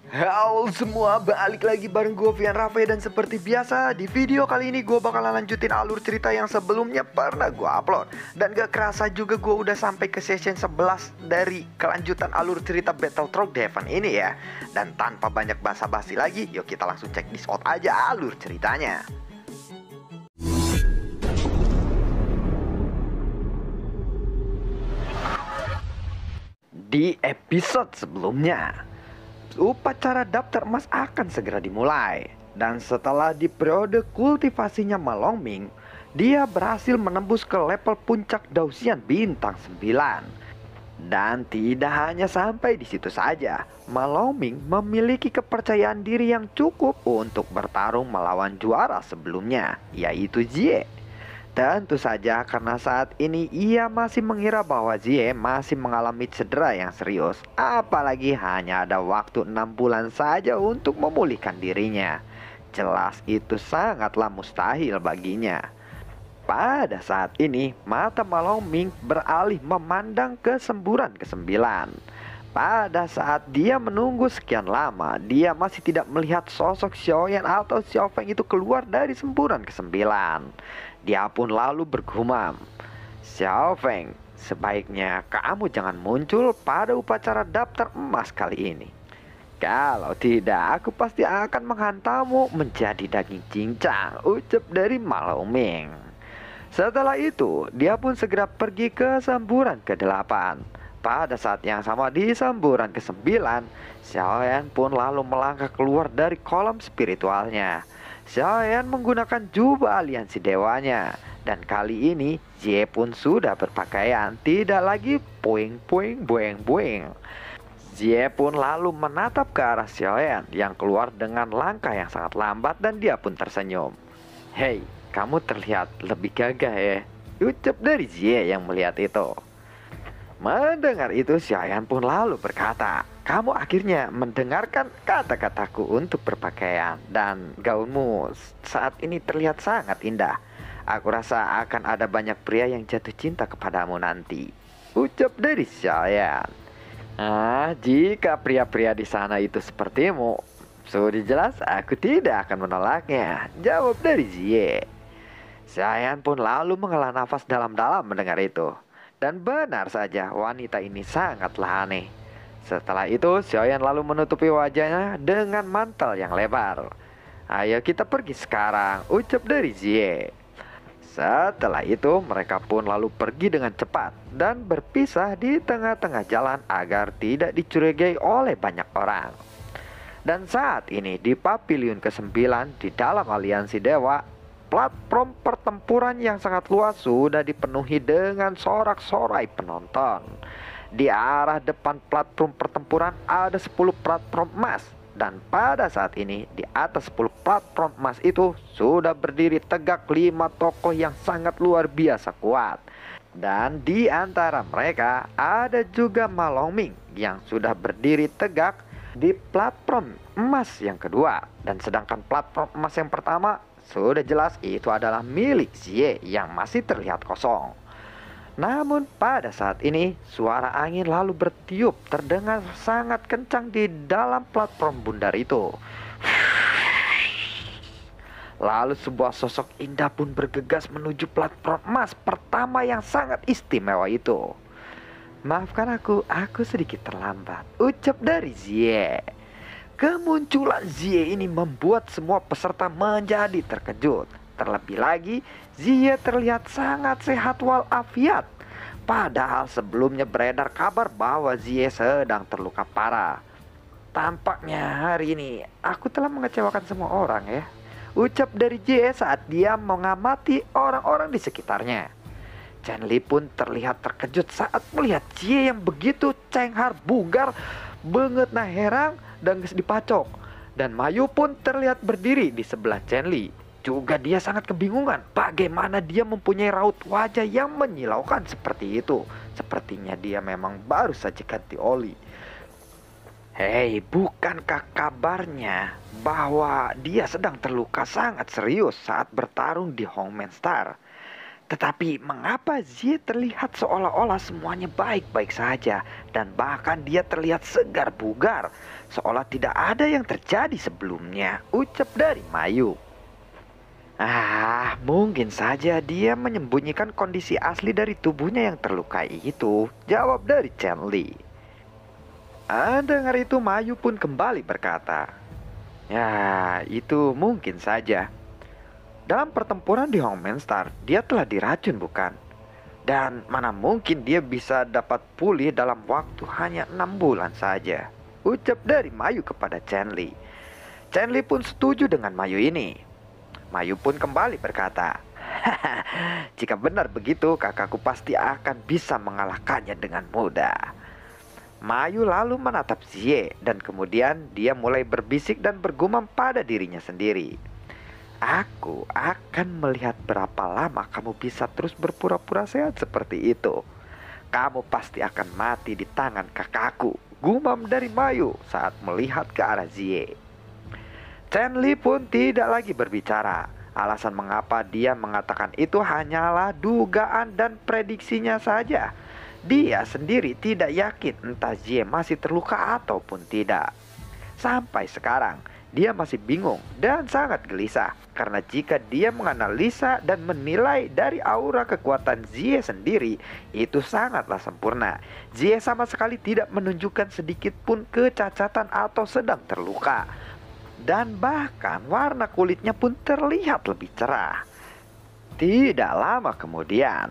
Halo semua, balik lagi bareng gue Vian Rafe. Dan seperti biasa di video kali ini gue bakalan lanjutin alur cerita yang sebelumnya pernah gue upload. Dan gak kerasa juga gue udah sampai ke session 11 dari kelanjutan alur cerita Battletrog Devon ini ya. Dan tanpa banyak basa-basi lagi, yuk kita langsung cek this out aja alur ceritanya. Di episode sebelumnya, upacara daftar emas akan segera dimulai. Dan setelah di periode kultivasinya Malongming, dia berhasil menembus ke level puncak Dausian bintang 9. Dan tidak hanya sampai di situ saja, Malongming memiliki kepercayaan diri yang cukup untuk bertarung melawan juara sebelumnya, yaitu Jie. Tentu saja karena saat ini ia masih mengira bahwa Zie masih mengalami cedera yang serius. Apalagi hanya ada waktu 6 bulan saja untuk memulihkan dirinya. Jelas itu sangatlah mustahil baginya. Pada saat ini mata Malongming beralih memandang ke semburan ke-9. Pada saat dia menunggu sekian lama, dia masih tidak melihat sosok Xiaoyan atau Xiaofeng itu keluar dari semburan ke-9. Dia pun lalu bergumam, "Xiaofeng, sebaiknya kamu jangan muncul pada upacara daftar emas kali ini. Kalau tidak, aku pasti akan menghantammu menjadi daging cincang," ucap dari Malongming. Setelah itu, dia pun segera pergi ke semburan ke-8. Pada saat yang sama di semburan ke-9, Xiaoyan pun lalu melangkah keluar dari kolam spiritualnya. Xiaoyan menggunakan jubah aliansi dewanya. Dan kali ini Jie pun sudah berpakaian, tidak lagi puing puing bueng bueng. Jie pun lalu menatap ke arah Xiaoyan yang keluar dengan langkah yang sangat lambat dan dia pun tersenyum. "Hei, kamu terlihat lebih gagah ya," ucap dari Jie yang melihat itu. Mendengar itu, Xiaoyan pun lalu berkata, "Kamu akhirnya mendengarkan kata-kataku untuk berpakaian. Dan gaunmu saat ini terlihat sangat indah. Aku rasa akan ada banyak pria yang jatuh cinta kepadamu nanti," ucap dari Xiaoyan. Jika pria-pria di sana itu sepertimu, sudah jelas aku tidak akan menolaknya," jawab dari Jie. Xiaoyan pun lalu menghela nafas dalam-dalam mendengar itu. Dan benar saja, wanita ini sangatlah aneh. Setelah itu, Xiaoyan lalu menutupi wajahnya dengan mantel yang lebar. "Ayo kita pergi sekarang," ucap dari Jie. Setelah itu, mereka pun lalu pergi dengan cepat dan berpisah di tengah-tengah jalan agar tidak dicurigai oleh banyak orang. Dan saat ini di pavilion ke-9 di dalam aliansi dewa, platform pertempuran yang sangat luas sudah dipenuhi dengan sorak-sorai penonton. Di arah depan platform pertempuran ada 10 platform emas. Dan pada saat ini di atas 10 platform emas itu sudah berdiri tegak 5 tokoh yang sangat luar biasa kuat. Dan di antara mereka ada juga Malongming yang sudah berdiri tegak di platform emas yang kedua. Dan sedangkan platform emas yang pertama sudah jelas itu adalah milik Zie yang masih terlihat kosong. Namun pada saat ini suara angin lalu bertiup terdengar sangat kencang di dalam platform bundar itu. Lalu sebuah sosok indah pun bergegas menuju platform emas pertama yang sangat istimewa itu. "Maafkan aku sedikit terlambat," ucap dari Zie. Kemunculan Zie ini membuat semua peserta menjadi terkejut. Terlebih lagi, Zie terlihat sangat sehat walafiat. Padahal sebelumnya beredar kabar bahwa Zie sedang terluka parah. "Tampaknya hari ini aku telah mengecewakan semua orang ya," ucap dari Zie saat dia mengamati orang-orang di sekitarnya. Chen Li pun terlihat terkejut saat melihat Zie yang begitu cenghar, bugar, banget nah herang dan geus dipacok. Dan Mayu pun terlihat berdiri di sebelah Chen Li. Juga dia sangat kebingungan bagaimana dia mempunyai raut wajah yang menyilaukan seperti itu. Sepertinya dia memang baru saja ganti oli. "Hei, bukankah kabarnya bahwa dia sedang terluka sangat serius saat bertarung di Hongmen Star? Tetapi mengapa Zie terlihat seolah-olah semuanya baik-baik saja dan bahkan dia terlihat segar bugar, seolah tidak ada yang terjadi sebelumnya, ucap dari Mayu. Mungkin saja dia menyembunyikan kondisi asli dari tubuhnya yang terlukai itu, jawab dari Chen Li. Dengar itu Mayu pun kembali berkata, ya, itu mungkin saja. Dalam pertempuran di Hongmenstar, dia telah diracun bukan? Dan mana mungkin dia bisa dapat pulih dalam waktu hanya 6 bulan saja, ucap dari Mayu kepada Chen Li. Chen Li pun setuju dengan Mayu ini. Mayu pun kembali berkata, jika benar begitu kakakku pasti akan bisa mengalahkannya dengan mudah. Mayu lalu menatap Zie dan kemudian dia mulai berbisik dan bergumam pada dirinya sendiri. Aku akan melihat berapa lama kamu bisa terus berpura-pura sehat seperti itu. Kamu pasti akan mati di tangan kakakku, gumam dari Mayu saat melihat ke arah Zie. Chen Li pun tidak lagi berbicara. Alasan mengapa dia mengatakan itu hanyalah dugaan dan prediksinya saja. Dia sendiri tidak yakin entah Zie masih terluka ataupun tidak. Sampai sekarang, dia masih bingung dan sangat gelisah karena jika dia menganalisa dan menilai dari aura kekuatan Zie sendiri, itu sangatlah sempurna. Zie sama sekali tidak menunjukkan sedikit pun kecacatan atau sedang terluka. Dan bahkan warna kulitnya pun terlihat lebih cerah. Tidak lama kemudian,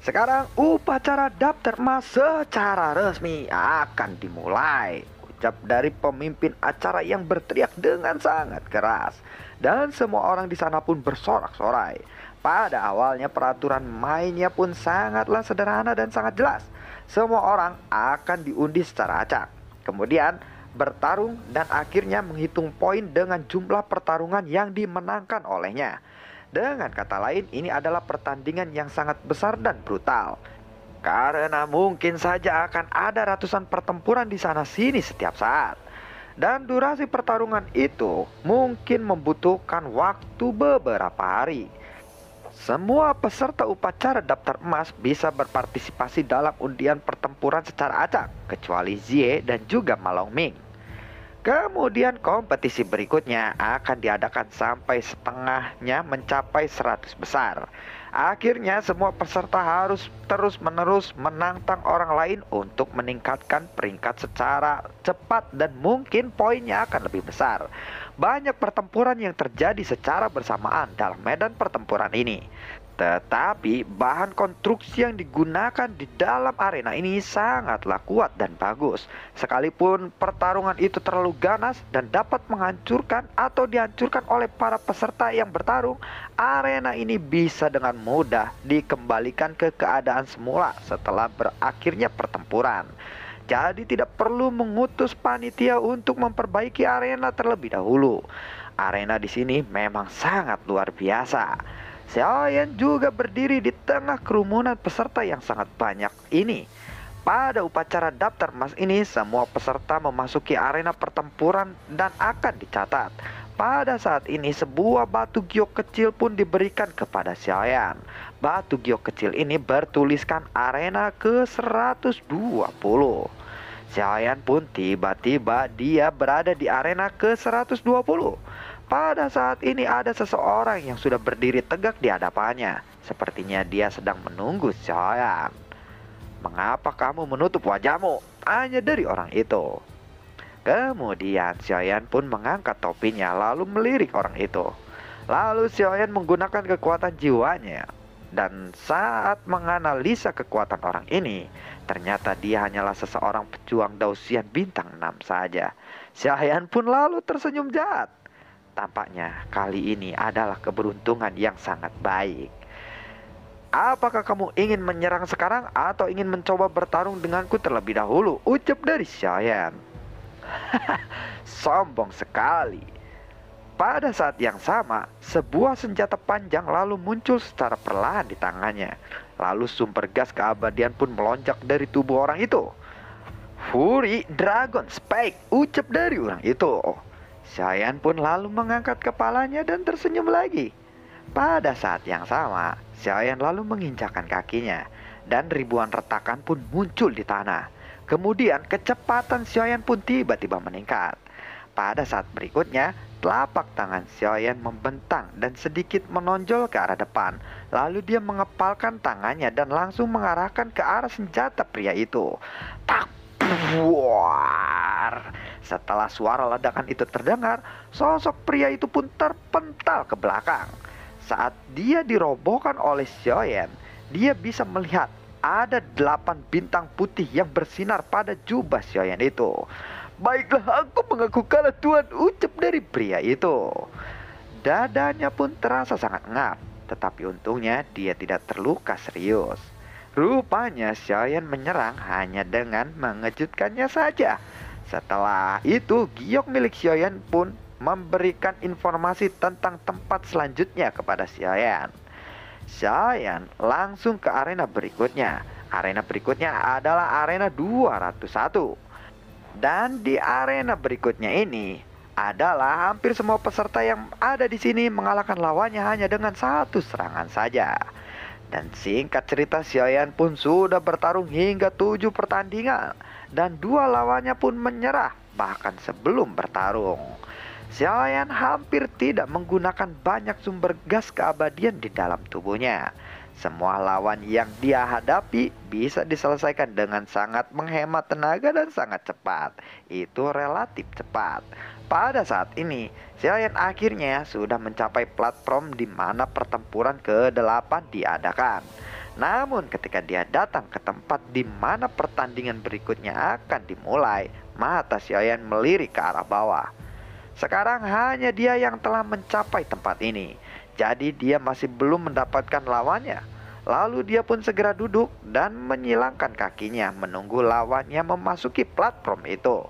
sekarang upacara daftar emas secara resmi akan dimulai, ucap dari pemimpin acara yang berteriak dengan sangat keras. Dan semua orang di sana pun bersorak-sorai. Pada awalnya peraturan mainnya pun sangatlah sederhana dan sangat jelas. Semua orang akan diundi secara acak. Kemudian bertarung dan akhirnya menghitung poin dengan jumlah pertarungan yang dimenangkan olehnya. Dengan kata lain, ini adalah pertandingan yang sangat besar dan brutal. Karena mungkin saja akan ada ratusan pertempuran di sana sini setiap saat. Dan durasi pertarungan itu mungkin membutuhkan waktu beberapa hari. Semua peserta upacara daftar emas bisa berpartisipasi dalam undian pertempuran secara acak, kecuali Zie dan juga Ma Longming. Kemudian kompetisi berikutnya akan diadakan sampai setengahnya mencapai 100 besar. Akhirnya semua peserta harus terus-menerus menantang orang lain untuk meningkatkan peringkat secara cepat dan mungkin poinnya akan lebih besar. Banyak pertempuran yang terjadi secara bersamaan dalam medan pertempuran ini. Tetapi bahan konstruksi yang digunakan di dalam arena ini sangatlah kuat dan bagus. Sekalipun pertarungan itu terlalu ganas dan dapat menghancurkan atau dihancurkan oleh para peserta yang bertarung, arena ini bisa dengan mudah dikembalikan ke keadaan semula setelah berakhirnya pertempuran. Jadi tidak perlu mengutus panitia untuk memperbaiki arena terlebih dahulu. Arena di sini memang sangat luar biasa. Xiaoyan juga berdiri di tengah kerumunan peserta yang sangat banyak ini. Pada upacara daftar emas ini, semua peserta memasuki arena pertempuran dan akan dicatat. Pada saat ini, sebuah batu giok kecil pun diberikan kepada Xiaoyan. Batu giok kecil ini bertuliskan arena ke-120. Xiaoyan pun tiba-tiba dia berada di arena ke-120. Pada saat ini ada seseorang yang sudah berdiri tegak di hadapannya. Sepertinya dia sedang menunggu Xiaoyan. Mengapa kamu menutup wajahmu? Tanya dari orang itu. Kemudian Xiaoyan pun mengangkat topinya lalu melirik orang itu. Lalu Xiaoyan menggunakan kekuatan jiwanya. Dan saat menganalisa kekuatan orang ini, ternyata dia hanyalah seseorang pejuang Daosian bintang 6 saja. Xiaoyan pun lalu tersenyum jahat. Tampaknya kali ini adalah keberuntungan yang sangat baik. Apakah kamu ingin menyerang sekarang atau ingin mencoba bertarung denganku terlebih dahulu? Ucap dari Xiaoyan. Sombong sekali. Pada saat yang sama, sebuah senjata panjang lalu muncul secara perlahan di tangannya. Lalu sumber gas keabadian pun melonjak dari tubuh orang itu. Fury Dragon Spike, ucap dari orang itu. Xiaoyan pun lalu mengangkat kepalanya dan tersenyum lagi. Pada saat yang sama, Xiaoyan lalu menginjakkan kakinya dan ribuan retakan pun muncul di tanah. Kemudian kecepatan Xiaoyan pun tiba-tiba meningkat. Pada saat berikutnya, telapak tangan Xiaoyan membentang dan sedikit menonjol ke arah depan. Lalu dia mengepalkan tangannya dan langsung mengarahkan ke arah senjata pria itu. Tak! Buar! Setelah suara ledakan itu terdengar, sosok pria itu pun terpental ke belakang. Saat dia dirobohkan oleh Xiaoyan, dia bisa melihat ada 8 bintang putih yang bersinar pada jubah Xiaoyan itu. Baiklah, aku mengaku kalah Tuan, ucap dari pria itu. Dadanya pun terasa sangat ngap, tetapi untungnya dia tidak terluka serius. Rupanya Xiaoyan menyerang hanya dengan mengejutkannya saja. Setelah itu, giok milik Xiaoyan pun memberikan informasi tentang tempat selanjutnya kepada Xiaoyan. Xiaoyan langsung ke arena berikutnya. Arena berikutnya adalah arena 201. Dan di arena berikutnya ini adalah hampir semua peserta yang ada di sini mengalahkan lawannya hanya dengan satu serangan saja. Dan singkat cerita, Xiaoyan pun sudah bertarung hingga 7 pertandingan dan 2 lawannya pun menyerah bahkan sebelum bertarung. Xiaoyan hampir tidak menggunakan banyak sumber gas keabadian di dalam tubuhnya. Semua lawan yang dia hadapi bisa diselesaikan dengan sangat menghemat tenaga dan sangat cepat. Itu relatif cepat. Pada saat ini, Xiaoyan akhirnya sudah mencapai platform di mana pertempuran ke-8 diadakan. Namun ketika dia datang ke tempat di mana pertandingan berikutnya akan dimulai, mata Xiaoyan melirik ke arah bawah. Sekarang hanya dia yang telah mencapai tempat ini. Jadi dia masih belum mendapatkan lawannya. Lalu dia pun segera duduk dan menyilangkan kakinya menunggu lawannya memasuki platform itu.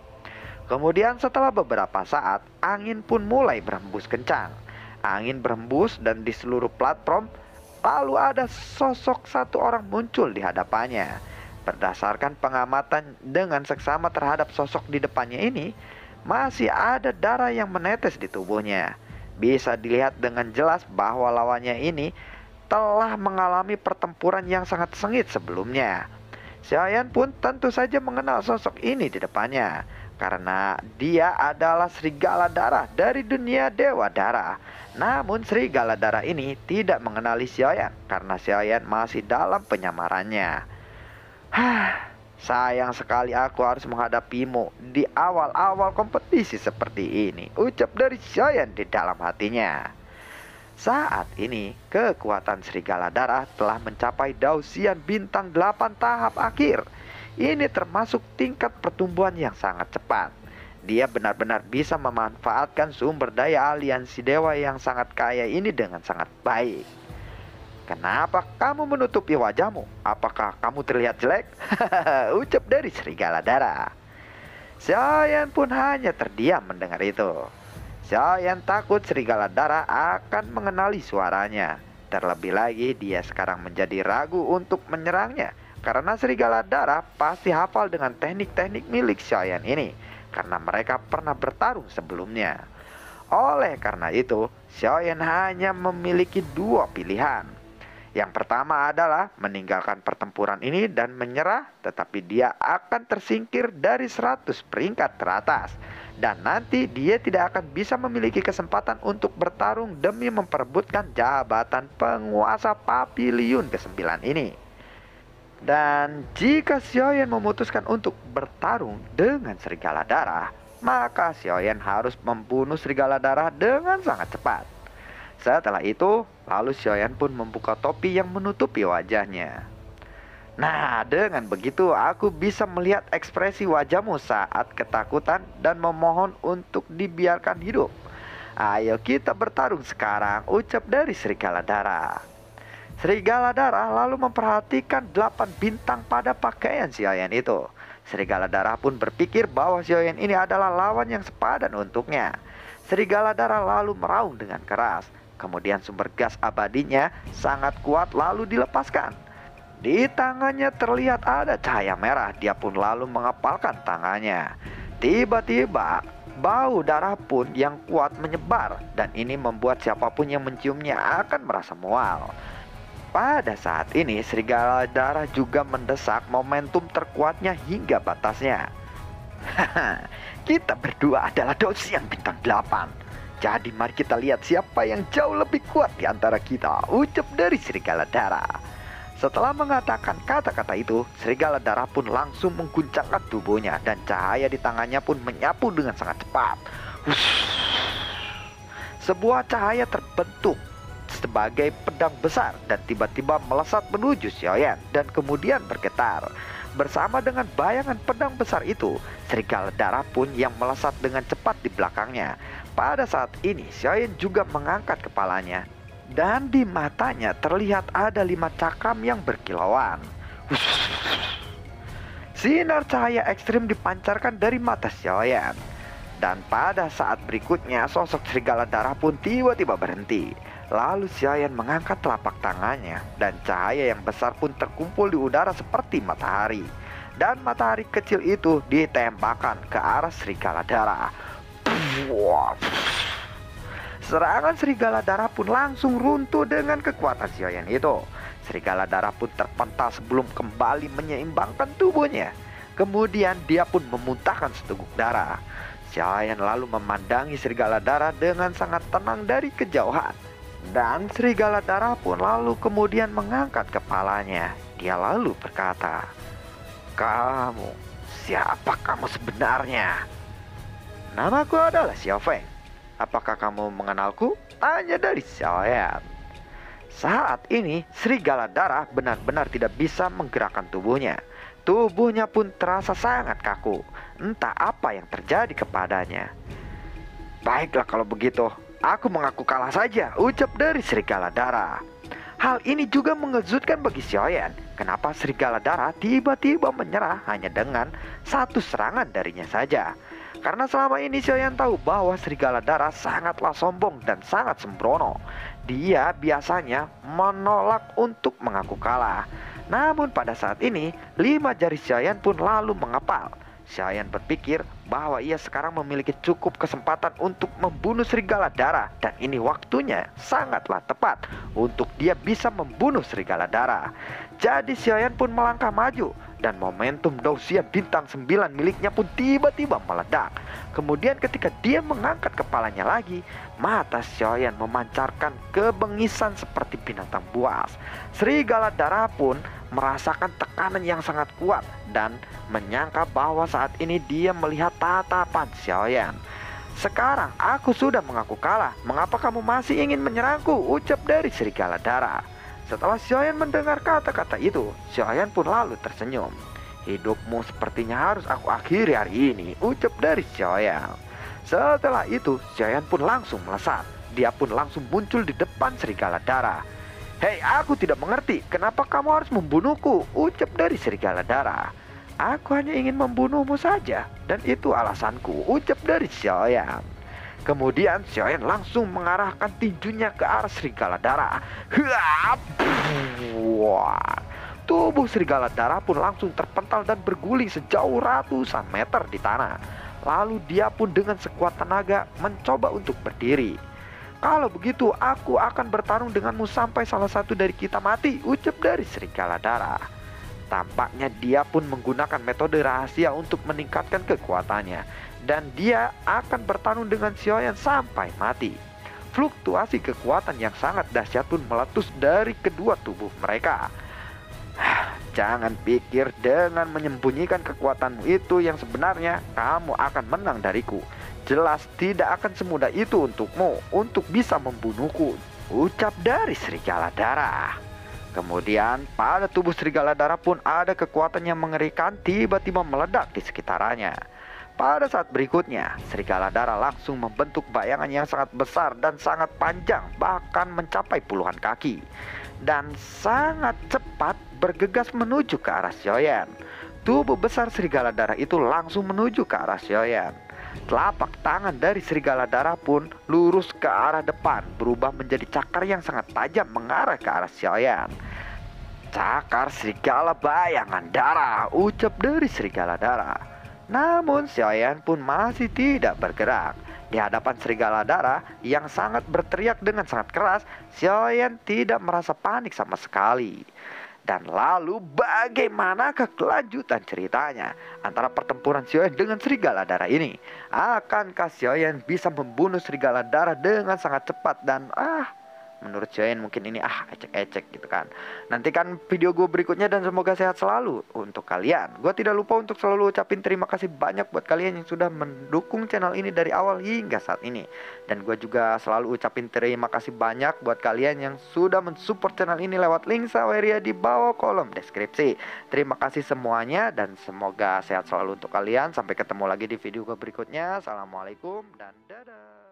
Kemudian setelah beberapa saat, angin pun mulai berhembus kencang. Angin berhembus dan di seluruh platform, lalu ada sosok satu orang muncul di hadapannya. Berdasarkan pengamatan dengan seksama terhadap sosok di depannya ini, masih ada darah yang menetes di tubuhnya. Bisa dilihat dengan jelas bahwa lawannya ini telah mengalami pertempuran yang sangat sengit sebelumnya. Xiaoyan pun tentu saja mengenal sosok ini di depannya, karena dia adalah serigala darah dari dunia dewa darah. Namun serigala darah ini tidak mengenali Xiaoyan karena Xiaoyan masih dalam penyamarannya. Sayang sekali aku harus menghadapimu di awal-awal kompetisi seperti ini, ucap dari Xiaoyan di dalam hatinya. Saat ini, kekuatan serigala darah telah mencapai dausian bintang 8 tahap akhir. Ini termasuk tingkat pertumbuhan yang sangat cepat. Dia benar-benar bisa memanfaatkan sumber daya aliansi dewa yang sangat kaya ini dengan sangat baik. Kenapa kamu menutupi wajahmu? Apakah kamu terlihat jelek? Ucap dari serigala darah. Xiaoyan pun hanya terdiam mendengar itu. Xiaoyan takut serigala darah akan mengenali suaranya. Terlebih lagi dia sekarang menjadi ragu untuk menyerangnya, karena serigala darah pasti hafal dengan teknik-teknik milik Xiaoyan ini, karena mereka pernah bertarung sebelumnya. Oleh karena itu, Xiaoyan hanya memiliki 2 pilihan. Yang pertama adalah meninggalkan pertempuran ini dan menyerah, tetapi dia akan tersingkir dari 100 peringkat teratas. Dan nanti dia tidak akan bisa memiliki kesempatan untuk bertarung demi memperebutkan jabatan penguasa Papiliun ke-9 ini. Dan jika Xiaoyan memutuskan untuk bertarung dengan serigala darah, maka Xiaoyan harus membunuh serigala darah dengan sangat cepat. Setelah itu, lalu Xiaoyan pun membuka topi yang menutupi wajahnya. Nah, dengan begitu aku bisa melihat ekspresi wajahmu saat ketakutan dan memohon untuk dibiarkan hidup. Ayo kita bertarung sekarang, ucap dari serigala darah. Serigala darah lalu memperhatikan 8 bintang pada pakaian Xiaoyan itu. Serigala darah pun berpikir bahwa Xiaoyan ini adalah lawan yang sepadan untuknya. Serigala darah lalu meraung dengan keras. Kemudian sumber gas abadinya sangat kuat lalu dilepaskan. Di tangannya terlihat ada cahaya merah. Dia pun lalu mengepalkan tangannya. Tiba-tiba, bau darah pun yang kuat menyebar dan ini membuat siapapun yang menciumnya akan merasa mual. Pada saat ini, serigala darah juga mendesak momentum terkuatnya hingga batasnya. Haha, kita berdua adalah Dosian bintang 8. Jadi mari kita lihat siapa yang jauh lebih kuat di antara kita, ucap dari serigala darah. Setelah mengatakan kata-kata itu, serigala darah pun langsung mengguncangkan tubuhnya dan cahaya di tangannya pun menyapu dengan sangat cepat. Sebuah cahaya terbentuk sebagai pedang besar dan tiba-tiba melesat menuju Xiaoyan dan kemudian bergetar. Bersama dengan bayangan pedang besar itu, serigala darah pun yang melesat dengan cepat di belakangnya. Pada saat ini, Xiaoyan juga mengangkat kepalanya dan di matanya terlihat ada 5 cakram yang berkilauan. Sinar cahaya ekstrim dipancarkan dari mata Xiaoyan. Dan pada saat berikutnya, sosok serigala darah pun tiba-tiba berhenti. Lalu Xiaoyan mengangkat telapak tangannya dan cahaya yang besar pun terkumpul di udara seperti matahari. Dan matahari kecil itu ditembakkan ke arah serigala darah. Serangan serigala darah pun langsung runtuh dengan kekuatan Xiaoyan itu. Serigala darah pun terpental sebelum kembali menyeimbangkan tubuhnya. Kemudian dia pun memuntahkan seteguk darah. Xiaoyan lalu memandangi serigala darah dengan sangat tenang dari kejauhan. Dan serigala darah pun lalu kemudian mengangkat kepalanya. Dia lalu berkata, "Kamu, siapa kamu sebenarnya?" "Namaku adalah Xiao Feng. Apakah kamu mengenalku?" tanya dari Xiaoyan. Saat ini serigala darah benar-benar tidak bisa menggerakkan tubuhnya. Tubuhnya pun terasa sangat kaku. Entah apa yang terjadi kepadanya. "Baiklah kalau begitu, aku mengaku kalah saja," ucap dari serigala darah. Hal ini juga mengejutkan bagi Xiaoyan. Kenapa serigala darah tiba-tiba menyerah hanya dengan satu serangan darinya saja? Karena selama ini Xiaoyan tahu bahwa serigala darah sangatlah sombong dan sangat sembrono. Dia biasanya menolak untuk mengaku kalah. Namun pada saat ini, 5 jari Xiaoyan pun lalu mengepal. Xiaoyan berpikir bahwa ia sekarang memiliki cukup kesempatan untuk membunuh serigala darah. Dan ini waktunya sangatlah tepat untuk dia bisa membunuh serigala darah. Jadi Xiaoyan pun melangkah maju. Dan momentum Dosian bintang 9 miliknya pun tiba-tiba meledak. Kemudian ketika dia mengangkat kepalanya lagi, mata Xiaoyan memancarkan kebengisan seperti binatang buas. Serigala darah pun merasakan tekanan yang sangat kuat dan menyangka bahwa saat ini dia melihat tatapan Xiaoyan. "Sekarang aku sudah mengaku kalah. Mengapa kamu masih ingin menyerangku?" ucap dari serigala darah. Setelah Xiaoyan mendengar kata-kata itu, Xiaoyan pun lalu tersenyum. "Hidupmu sepertinya harus aku akhiri hari ini," ucap dari Xiaoyan. Setelah itu, Xiaoyan pun langsung melesat. Dia pun langsung muncul di depan serigala darah. "Hei, aku tidak mengerti, kenapa kamu harus membunuhku?" ucap dari serigala darah. "Aku hanya ingin membunuhmu saja, dan itu alasanku," ucap dari Xiaoyan. Kemudian Xiaoyan langsung mengarahkan tinjunya ke arah serigala darah. Wah, tubuh serigala darah pun langsung terpental dan berguling sejauh ratusan meter di tanah. Lalu dia pun dengan sekuat tenaga mencoba untuk berdiri. "Kalau begitu aku akan bertarung denganmu sampai salah satu dari kita mati," ucap dari serigala darah. Tampaknya dia pun menggunakan metode rahasia untuk meningkatkan kekuatannya. Dan dia akan bertarung dengan Xiaoyan sampai mati. Fluktuasi kekuatan yang sangat dahsyat pun meletus dari kedua tubuh mereka. "Jangan pikir dengan menyembunyikan kekuatanmu itu yang sebenarnya kamu akan menang dariku. Jelas tidak akan semudah itu untukmu untuk bisa membunuhku," ucap dari serigala darah. Kemudian pada tubuh serigala darah pun ada kekuatan yang mengerikan tiba-tiba meledak di sekitarnya. Pada saat berikutnya, serigala darah langsung membentuk bayangan yang sangat besar dan sangat panjang, bahkan mencapai puluhan kaki. Dan sangat cepat bergegas menuju ke arah Xiaoyan. Tubuh besar serigala darah itu langsung menuju ke arah Xiaoyan. Telapak tangan dari serigala darah pun lurus ke arah depan, berubah menjadi cakar yang sangat tajam mengarah ke arah Xiaoyan. "Cakar serigala bayangan darah," ucap dari serigala darah. Namun Xiaoyan pun masih tidak bergerak. Di hadapan serigala darah yang sangat berteriak dengan sangat keras, Xiaoyan tidak merasa panik sama sekali. Dan lalu bagaimanakah kelanjutan ceritanya antara pertempuran Xiaoyan dengan serigala darah ini? Akankah Xiaoyan bisa membunuh serigala darah dengan sangat cepat dan menurut Xiaoyan mungkin ini ecek-ecek gitu kan. Nantikan video gue berikutnya dan semoga sehat selalu untuk kalian. Gue tidak lupa untuk selalu ucapin terima kasih banyak buat kalian yang sudah mendukung channel ini dari awal hingga saat ini. Dan gue juga selalu ucapin terima kasih banyak buat kalian yang sudah mensupport channel ini lewat link Saweria di bawah kolom deskripsi. Terima kasih semuanya dan semoga sehat selalu untuk kalian. Sampai ketemu lagi di video gue berikutnya. Assalamualaikum dan dadah.